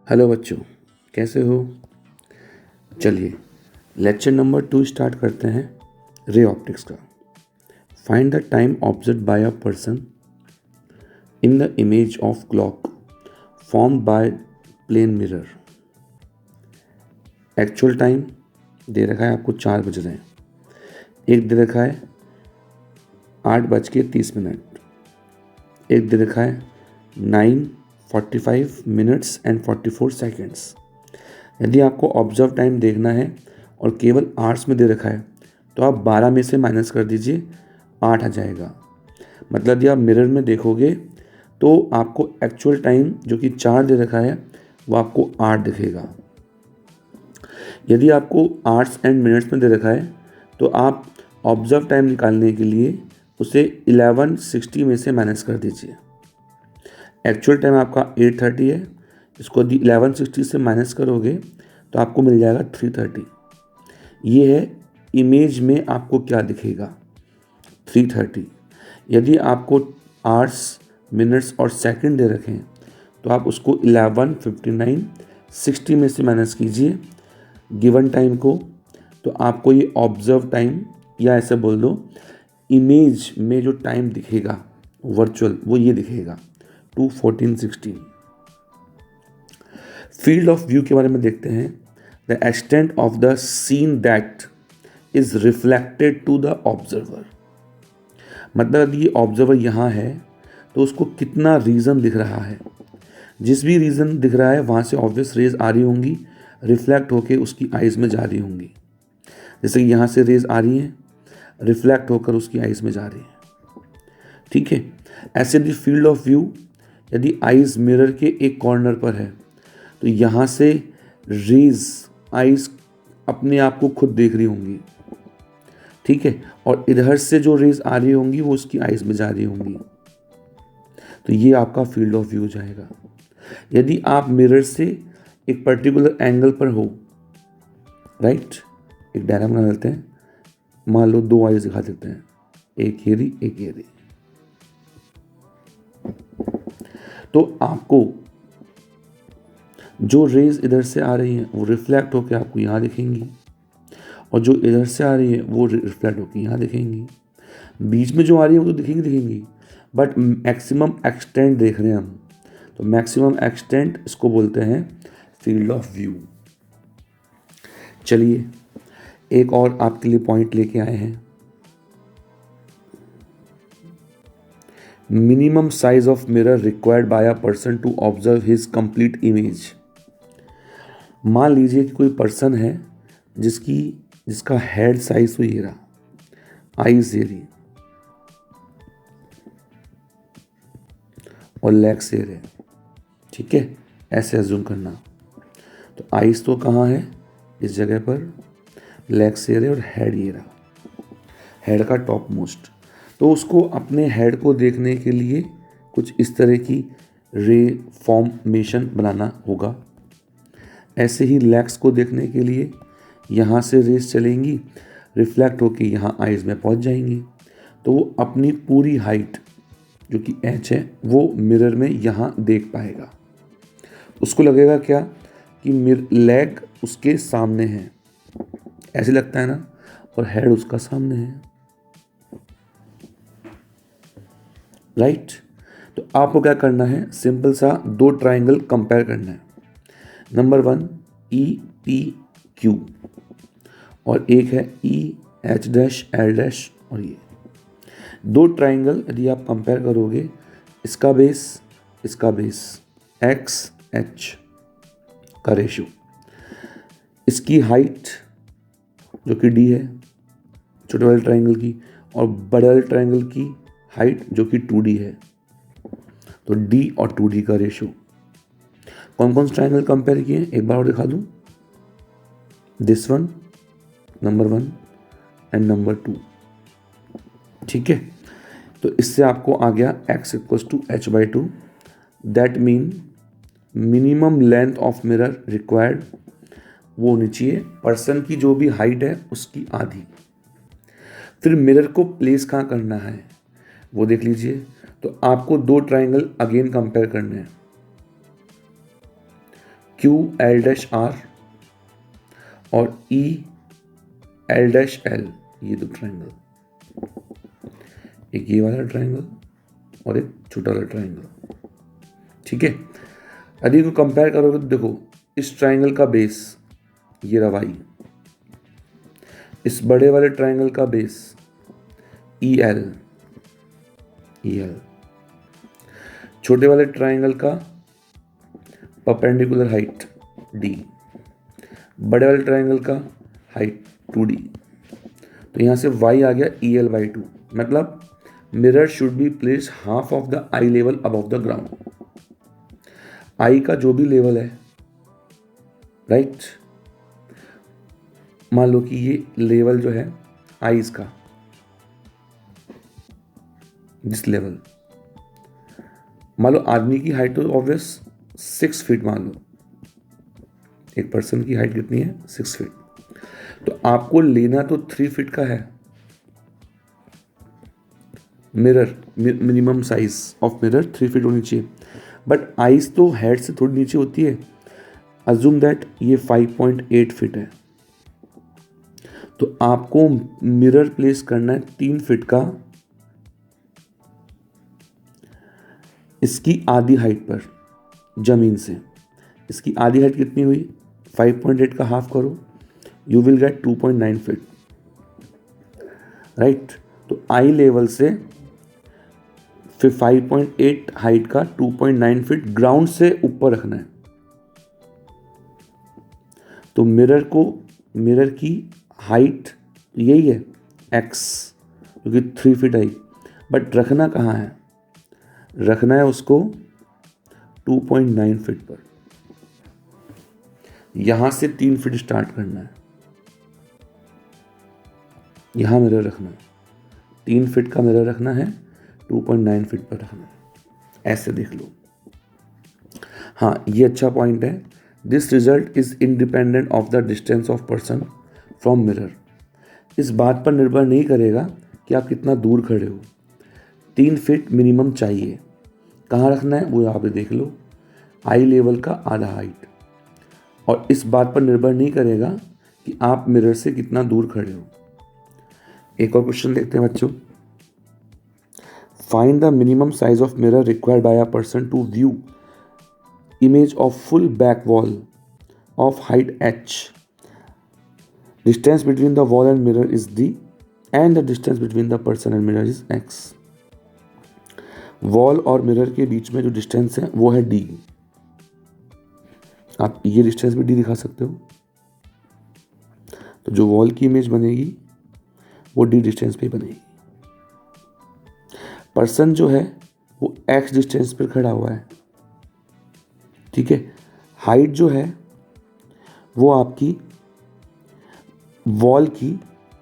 Hello बच्चों, कैसे हो? चलिए लेक्चर नंबर 2 स्टार्ट करते हैं रे ऑप्टिक्स का। Find the time observe by a person in the image of clock formed by plane mirror. Actual time दे रखा है आपको 4 बज रहे हैं, एक दे रखा है 8:30, एक दे रखा है 9:45 मिनट्स एंड 44 सेकेंड्स। यदि आपको ऑब्जर्व टाइम देखना है और केवल आवर्स में दे रखा है तो आप 12 में से माइनस कर दीजिए, 8 आ जाएगा। मतलब यदि आप मिरर में देखोगे तो आपको एक्चुअल टाइम जो कि 4 दे रखा है वो आपको 8 दिखेगा। यदि आपको आवर्स एंड मिनट्स में दे रखा है तो आप ऑब्जर्व टाइम निकालने के लिए उसे 1160 में से माइनस कर दीजिए। एक्चुअल टाइम आपका 8:30 है, इसको यदि 1160 से माइनस करोगे तो आपको मिल जाएगा 3:30। ये है इमेज में आपको क्या दिखेगा, 3:30। यदि आपको आवर्स, मिनट्स और सेकंड दे रखें तो आप उसको 11:59, 60 में से माइनस कीजिए गिवन टाइम को, तो आपको ये ऑब्जर्व टाइम या ऐसे बोल दो इमेज में जो टाइम दिखेगा वर्चुअल, वो ये दिखेगा 2:14:16। फील्ड ऑफ व्यू के बारे में देखते हैं। The extent of the scene that is reflected to the observer. मतलब यदि ये ऑब्जर्वर यहाँ है तो उसको कितना रीजन दिख रहा है। जिस भी रीजन दिख रहा है वहाँ से ऑब्वियस रेज आ रही होंगी, रिफ्लेक्ट होकर उसकी आइज़ में जा रही होंगी। जैसे कि यहाँ से रेज आ रही हैं, रिफ्लेक्ट होकर उसकी आइज़ में जा रही हैं। ठीक है, ऐसे यदि फील्ड ऑफ व्यू यदि आइज़ मिरर के एक कॉर्नर पर है तो यहाँ से रेज आइज़ अपने आप को खुद देख रही होंगी। ठीक है, और इधर से जो रेज आ रही होंगी वो उसकी आइज़ में जा रही होंगी। तो ये आपका फील्ड ऑफ व्यू हो जाएगा। यदि आप मिरर से एक पर्टिकुलर एंगल पर हो, राइट, एक डायग्राम बना लेते हैं। मान लो 2 आइज़ दिखा देते हैं, एक ये रही, एक ये रही। तो आपको जो रेज इधर से आ रही हैं वो रिफ्लेक्ट होकर आपको यहाँ दिखेंगी, और जो इधर से आ रही है वो रिफ्लेक्ट होकर यहाँ दिखेंगी। बीच में जो आ रही है वो तो दिखेंगी, बट मैक्सिमम एक्सटेंट देख रहे हैं हम, तो मैक्सिमम एक्सटेंट इसको बोलते हैं फील्ड ऑफ व्यू। चलिए एक और आपके लिए पॉइंट लेके आए हैं। Minimum size of mirror required by a person to observe his complete image. मान लीजिए कि कोई पर्सन है जिसका हेड साइज तो ये रहा, आईज ये रही और लेग्स ये रहे। ठीक है, ऐसे अज्यूम करना। तो आईज तो कहाँ है, इस जगह पर, लेग्स ये रहे और हेड ये रहा, हेड का टॉप मोस्ट। तो उसको अपने हेड को देखने के लिए कुछ इस तरह की रे फॉर्मेशन बनाना होगा। ऐसे ही लेग्स को देखने के लिए यहाँ से रेस चलेंगी, रिफ्लेक्ट होकर यहाँ आइज़ में पहुँच जाएंगी। तो वो अपनी पूरी हाइट जो कि एच है वो मिरर में यहाँ देख पाएगा। उसको लगेगा क्या कि लेग उसके सामने है, ऐसे लगता है ना, और हेड उसका सामने है, राइट। तो आपको क्या करना है, सिंपल सा 2 ट्राइंगल कंपेयर करना है। नंबर 1 EPQ और एक है EH'L', और ये 2 ट्राइंगल यदि आप कंपेयर करोगे, इसका बेस XH का रेशियो, इसकी हाइट जो कि D है छोटे वाले ट्राइंगल की, और बड़े वाले ट्राइंगल की हाइट जो कि 2D है। तो D और 2D का रेशियो। कौन कौन से ट्राइंगल कंपेयर किए एक बार और दिखा दूं, this one, number 1 and number 2। ठीक है, तो इससे आपको आ गया x = h/2। That mean minimum length of mirror required वो होनी चाहिए पर्सन की जो भी हाइट है उसकी आधी। फिर मिरर को प्लेस कहाँ करना है वो देख लीजिए। तो आपको 2 ट्राइंगल अगेन कंपेयर करने हैं। क्यू एल डैश आर और ई एल डैश एल, ये दो ट्राइंगल, एक ये वाला ट्राइंगल और एक छोटा वाला ट्राइंगल। ठीक है, यदि इनको कंपेयर करोगे तो देखो इस ट्राइंगल का बेस ये रहा वाई, इस बड़े वाले ट्राइंगल का बेस ई एल, छोटे वाले ट्राइंगल का परपेंडिकुलर हाइट डी, बड़े वाले ट्राइंगल का हाइट 2d। तो यहाँ से y आ गया EL/2, मतलब mirror should be place half of the eye level above the ground. Eye का जो भी लेवल है, राइट, मान लो कि ये लेवल जो है आईज का, दिस लेवल, मान लो आदमी की हाइट तो ऑब्वियस 6 फीट, मान लो एक पर्सन की हाइट कितनी है 6 फीट, तो आपको लेना तो 3 फीट का है mirror, minimum size of mirror 3 feet होनी चाहिए, बट आइज तो हेड से थोड़ी नीचे होती है। अज्यूम दैट ये 5.8 फीट है, तो आपको मिरर प्लेस करना है 3 फीट का, इसकी आधी हाइट पर, जमीन से इसकी आधी हाइट कितनी हुई, 5.8 का हाफ करो, you will get 2.9 feet, right. तो आई लेवल से फिर 5.8 हाइट का 2.9 फीट ग्राउंड से ऊपर रखना है। तो मिरर की हाइट यही है x, क्योंकि 3 फीट आई, बट रखना कहाँ है, रखना है उसको 2.9 फीट पर। यहां से 3 फीट स्टार्ट करना है, यहां मिरर रखना है, 3 फीट का मिरर रखना है, 2.9 फीट पर रखना है, ऐसे देख लो। हाँ, ये अच्छा पॉइंट है, this result is independent of the distance of person from mirror. इस बात पर निर्भर नहीं करेगा कि आप कितना दूर खड़े हो, 3 फीट मिनिमम चाहिए। कहाँ रखना है वो यहाँ पे देख लो, आई लेवल का आधा हाइट, और इस बात पर निर्भर नहीं करेगा कि आप मिरर से कितना दूर खड़े हो। एक और क्वेश्चन देखते हैं बच्चों, find the minimum size of mirror required by a person to view image of full back wall of height h, distance between the wall and mirror is d and the distance between the person and mirror is x। Wall और mirror के बीच में जो distance है वो है d, आप ये डिस्टेंस भी d दिखा सकते हो। तो जो वॉल की इमेज बनेगी वो d डिस्टेंस पे बनेगी। पर्सन जो है वो x डिस्टेंस पर खड़ा हुआ है, ठीक है। हाइट जो है वो आपकी वॉल की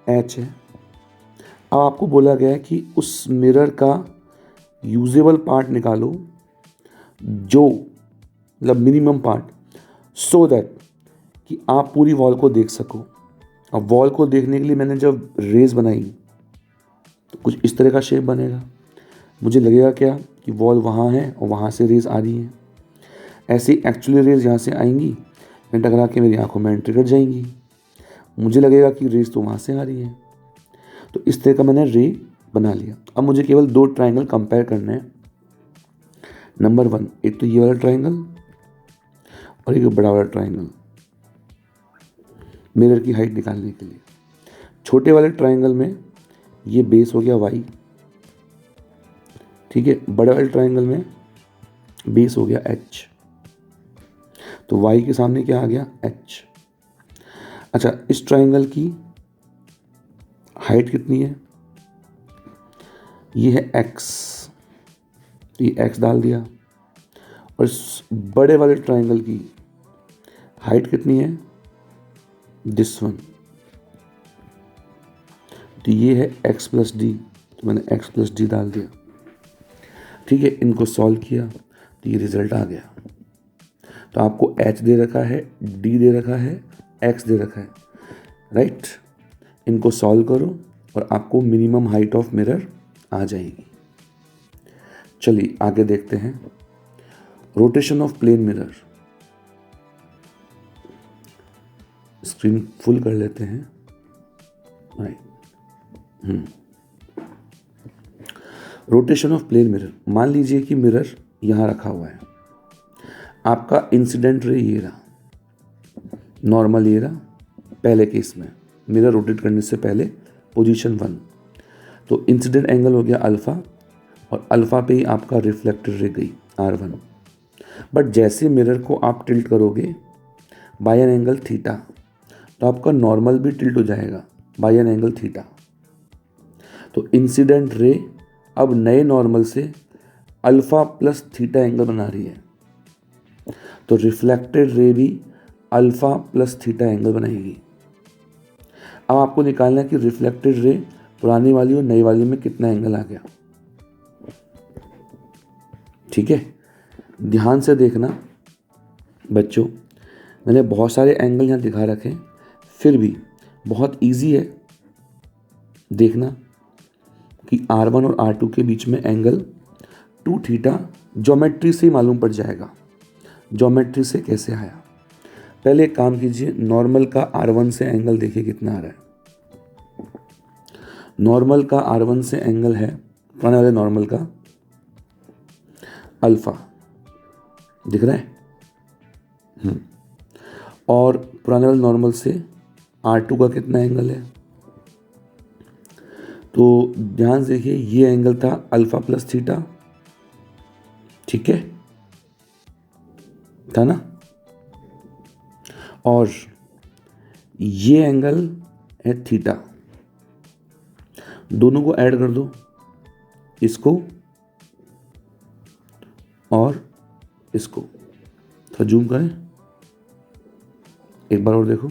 h है। अब आपको बोला गया है कि उस मिरर का यूजेबल पार्ट निकालो, जो मतलब मिनिमम पार्ट, सो दैट कि आप पूरी वॉल को देख सको। अब वॉल को देखने के लिए मैंने जब रेज बनाई तो कुछ इस तरह का शेप बनेगा, मुझे लगेगा क्या कि वॉल वहाँ है और वहाँ से रेज आ रही है। ऐसे एक्चुअली रेज यहाँ से आएंगी, टकरा के मेरी आंखों में एंट्री कर जाएंगी, मुझे लगेगा कि रेज तो वहाँ से आ रही है। तो इस तरह का मैंने रे बना लिया। अब मुझे केवल 2 ट्राइंगल कंपेयर करने हैं। नंबर 1, एक तो ये वाला ट्राइंगल और एक बड़ा वाला ट्राइंगल, मिरर की हाइट निकालने के लिए। छोटे वाले ट्राइंगल में ये बेस हो गया y, ठीक है। बड़े वाले ट्राइंगल में बेस हो गया h, तो y के सामने क्या आ गया h। अच्छा, इस ट्राइंगल की हाइट कितनी है, ये है x, ये x डाल दिया। और इस बड़े वाले ट्राइंगल की हाइट कितनी है, दिस वन, तो ये है x प्लस डी, तो मैंने x प्लस डी डाल दिया, ठीक है। इनको सॉल्व किया तो ये रिजल्ट आ गया। तो आपको h दे रखा है, d दे रखा है, x दे रखा है, राइट। इनको सॉल्व करो और आपको मिनिमम हाइट ऑफ मिरर आ जाएगी। चलिए आगे देखते हैं, rotation of plane mirror. Screen full कर लेते हैं। Right, rotation of plane mirror. मान लीजिए कि मिरर यहाँ रखा हुआ है, आपका इंसिडेंट रे ये रहा, नॉर्मल ये रहा। पहले केस में मिरर रोटेट करने से पहले पोजीशन 1, तो इंसिडेंट एंगल हो गया अल्फ़ा, और अल्फ़ा पे ही आपका रिफ्लेक्टेड रे गई R1। बट जैसे मिरर को आप टिल्ट करोगे बाय एन एंगल थीटा, तो आपका नॉर्मल भी टिल्ट हो जाएगा बाय एन एंगल थीटा। तो इंसिडेंट रे अब नए नॉर्मल से अल्फ़ा प्लस थीटा एंगल बना रही है, तो रिफ्लेक्टेड रे भी अल्फ़ा प्लस थीटा एंगल बनाएगी। अब आपको निकालना है कि रिफ्लेक्टेड रे पुरानी वाली और नई वाली में कितना एंगल आ गया। ठीक है, ध्यान से देखना बच्चों, मैंने बहुत सारे एंगल यहाँ दिखा रखे हैं, फिर भी बहुत इजी है देखना कि R1 और R2 के बीच में एंगल 2 थीटा ज्योमेट्री से ही मालूम पड़ जाएगा। ज्योमेट्री से कैसे आया, पहले एक काम कीजिए, नॉर्मल का R1 से एंगल देखिए कितना आ रहा है। नॉर्मल का R1 से एंगल है, पुराने वाले नॉर्मल का अल्फ़ा, दिख रहा है। और पुराने वाले नॉर्मल से R2 का कितना एंगल है, तो ध्यान से देखिए, ये एंगल था अल्फ़ा प्लस थीटा, ठीक है, था ना। और ये एंगल है थीटा, दोनों को ऐड कर दो, इसको और इसको। थोड़ा जूम करें, एक बार और देखो,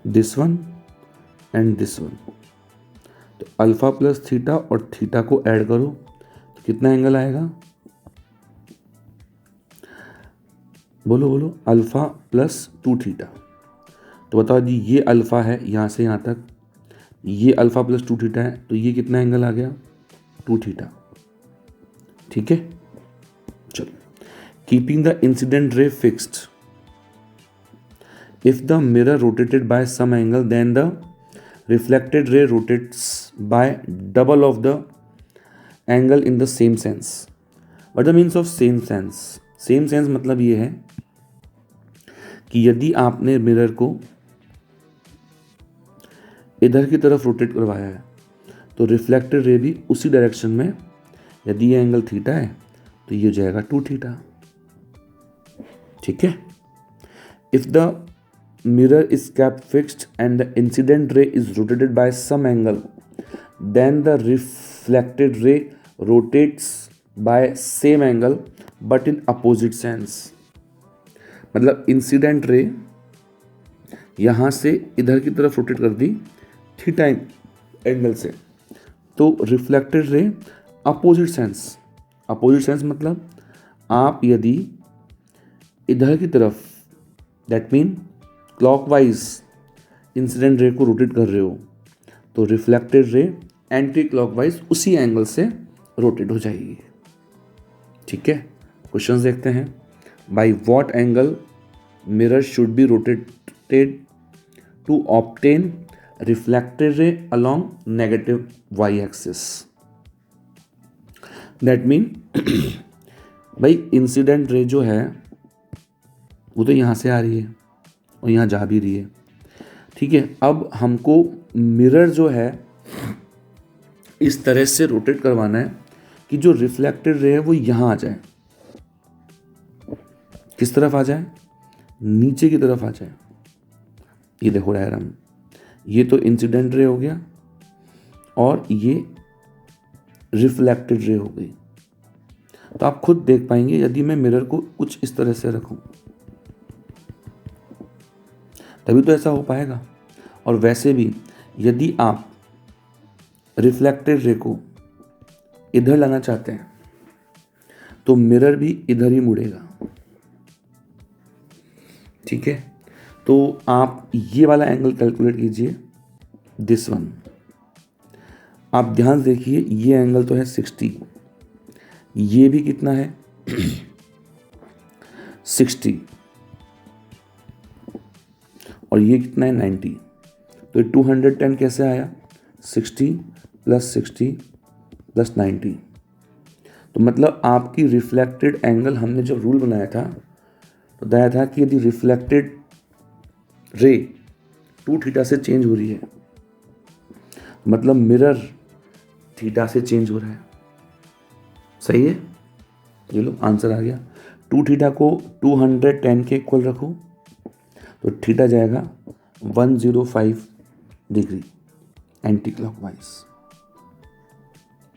this one and this one. तो अल्फ़ा प्लस थीटा और थीटा को ऐड करो तो कितना एंगल आएगा, बोलो बोलो, अल्फ़ा प्लस 2 थीटा। तो बताओ जी, ये अल्फ़ा है यहाँ से यहाँ तक, ये अल्फ़ा प्लस 2 थीटा है, तो ये कितना एंगल आ गया, 2 थीटा। ठीक है, चलो, keeping the incident ray fixed, if the mirror rotated by some angle, then the reflected ray rotates by double of the angle in the same sense. What the means of same sense? Same sense मतलब ये है कि यदि आपने mirror को इधर की तरफ रोटेट करवाया है, तो रिफ्लेक्टेड रे भी उसी डायरेक्शन में, यदि ये एंगल थीटा है तो ये हो जाएगा 2 थीटा। ठीक है, if the mirror is kept fixed and the incident ray is rotated by some angle, then the reflected ray rotates by same angle but in opposite sense. मतलब इंसिडेंट रे यहाँ से इधर की तरफ रोटेट कर दी theta angle से, तो reflected रे अपोजिट सेंस। अपोजिट सेंस मतलब आप यदि इधर की तरफ, that mean clockwise incident ray को रोटेट कर रहे हो, तो रिफ्लेक्टेड रे एंटी क्लॉकवाइज उसी एंगल से रोटेट हो जाएगी। ठीक है, क्वेश्चंस देखते हैं। By what angle mirror should be rotated to obtain reflected ray along negative Y axis. That mean भाई इंसिडेंट रे जो है वो तो यहाँ से आ रही है और यहाँ जा भी रही है। ठीक है, अब हमको मिरर जो है इस तरह से रोटेट करवाना है कि जो रिफ्लेक्टेड रे है वो यहाँ आ जाए। किस तरफ आ जाए, नीचे की तरफ आ जाए। ये देखो डायग्राम, ये तो इंसिडेंट रे हो गया और ये रिफ्लेक्टेड रे हो गई। तो आप खुद देख पाएंगे यदि मैं मिरर को कुछ इस तरह से रखूं, तभी तो ऐसा हो पाएगा। और वैसे भी यदि आप रिफ्लेक्टेड रे को इधर लाना चाहते हैं तो मिरर भी इधर ही मुड़ेगा। ठीक है, तो आप ये वाला एंगल कैलकुलेट कीजिए, दिस वन। आप ध्यान देखिए, ये एंगल तो है 60, ये भी कितना है 60। ये कितना है 90। तो ये 210 कैसे आया, 60 + 60 + 90। तो मतलब आपकी रिफ्लेक्टेड एंगल, हमने जब रूल बनाया था तो बताया था कि यदि रिफ्लेक्टेड रे 2θ से चेंज हो रही है, मतलब मिरर थीटा से चेंज हो रहा है। सही है, ये लो आंसर आ गया। 2θ को 210 के इक्वल रखो तो थीटा जाएगा 105 डिग्री एंटी क्लॉकवाइज।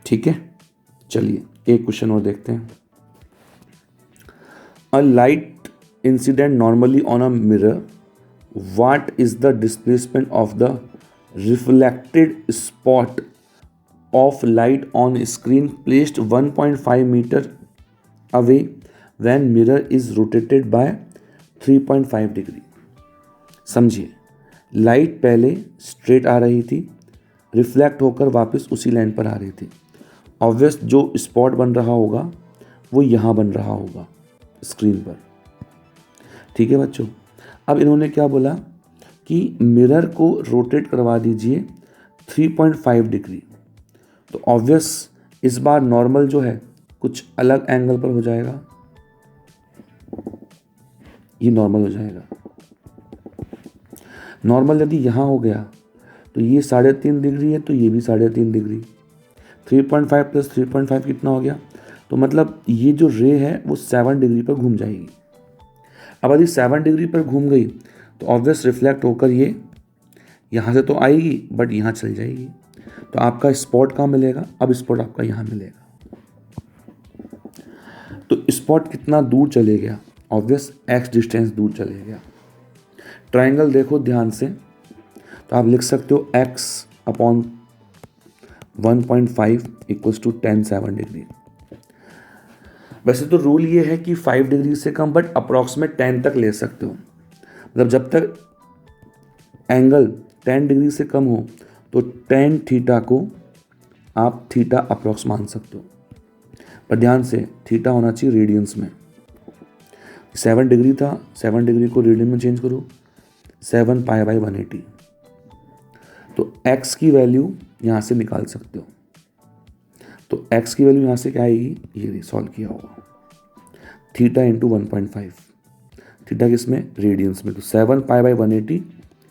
ठीक है, चलिए एक क्वेश्चन और देखते हैं। A light incident normally on a mirror, what is the displacement of the reflected spot of light on screen placed 1.5 metre away when mirror is rotated by 3.5 degree. समझिए, light पहले straight आ रही थी, reflect होकर वापस उसी line पर आ रही थी। ऑब्वियस जो स्पॉट बन रहा होगा वो यहाँ बन रहा होगा स्क्रीन पर। ठीक है बच्चों, अब इन्होंने क्या बोला कि मिरर को रोटेट करवा दीजिए 3.5 डिग्री। तो ऑब्वियस इस बार नॉर्मल जो है कुछ अलग एंगल पर हो जाएगा, ये नॉर्मल हो जाएगा। नॉर्मल यदि यहाँ हो गया तो ये 3.5 डिग्री है, तो ये भी 3.5 डिग्री। 3.5 + 3.5 कितना हो गया, तो मतलब ये जो रे है वो 7 डिग्री पर घूम जाएगी। अब यदि 7 डिग्री पर घूम गई तो ऑब्वियस रिफ्लेक्ट होकर ये यहाँ से तो आएगी बट यहाँ चल जाएगी। तो आपका स्पॉट कहाँ मिलेगा, अब स्पॉट आपका यहाँ मिलेगा। तो स्पॉट कितना दूर चले गया, ऑब्वियस x डिस्टेंस दूर चले गया। ट्रायंगल देखो ध्यान से, तो आप लिख सकते हो x/1.5 = tan 7 डिग्री। वैसे तो रूल ये है कि 5 डिग्री से कम, बट अप्रॉक्सीमेट 10 तक ले सकते हो। मतलब जब तक एंगल 10 डिग्री से कम हो तो tan थीटा को आप थीटा अप्रॉक्स मान सकते हो, पर ध्यान से थीटा होना चाहिए रेडियंस में। 7 डिग्री था, 7 डिग्री को रेडियन में चेंज करो, 7π/180। तो x की वैल्यू यहाँ से निकाल सकते हो। तो x की वैल्यू यहाँ से क्या आएगी, ये सॉल्व किया होगा, थीटा × 1.5। थीटा किसमें, रेडियंस में। तो 7π/180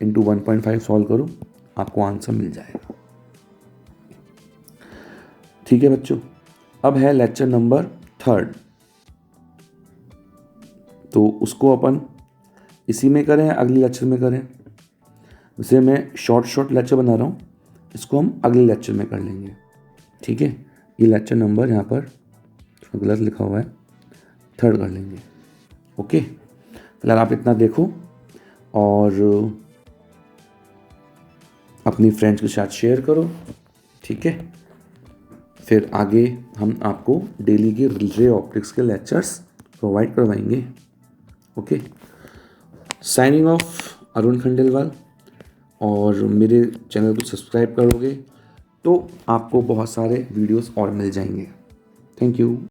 × 1.5 सॉल्व करो, आपको आंसर मिल जाएगा। ठीक है बच्चों, अब है लेक्चर नंबर 3। तो उसको अपन इसी में करें, अगले लेक्चर में करें। वैसे मैं शॉर्ट लेक्चर बना रहा हूँ, इसको हम अगले लेक्चर में कर लेंगे। ठीक है, ये लेक्चर नंबर यहाँ पर गलत लिखा हुआ है, 3 कर लेंगे। ओके, फिलहाल आप इतना देखो और अपनी फ्रेंड्स के साथ शेयर करो। ठीक है, फिर आगे हम आपको डेली के रे ऑप्टिक्स के लेक्चर्स प्रोवाइड करवाएंगे। Okay, signing off, Arun Khandelwal. और मेरे चैनल को सब्सक्राइब करोगे तो आपको बहुत सारे वीडियोस और मिल जाएंगे। Thank you.